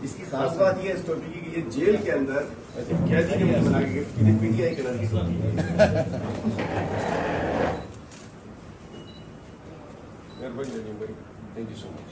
इसकी खास बात यह है इस टोपी की कि ये जेल के अंदर कैदी ने बना के गिफ्ट की पीटीआई कलर की टोपी है। Thank you so much.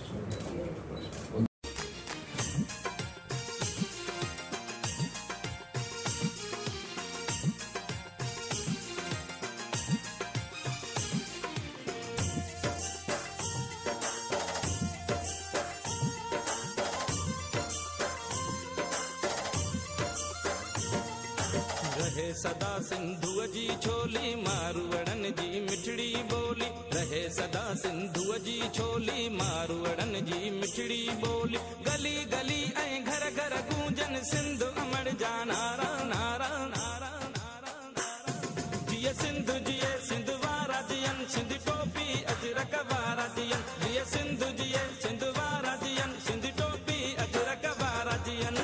रहे सदा सिंधु जी छोली मारवड़न जी मिठड़ी बोली, रहे सदा सिंधु जी छोली मारवड़न जी मिठड़ी बोली। गली गली ऐं घर घर गूंजन सिंधु अमर जा नारा नारा नारा नारा नारा। जिए सिंधु जिए सिंधु वारा जियन सिंधी टोपी अजरक वारा जियन। जिए सिंधु जिए सिंधु वारा जियन सिंधी टोपी अजरक वारा जियन।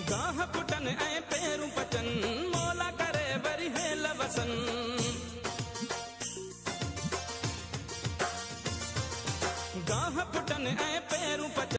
गाह पुटन ऐं पेरूं पचन मोला करे वरी हेल वसन। गाह पुटन ऐं पेरूं पचन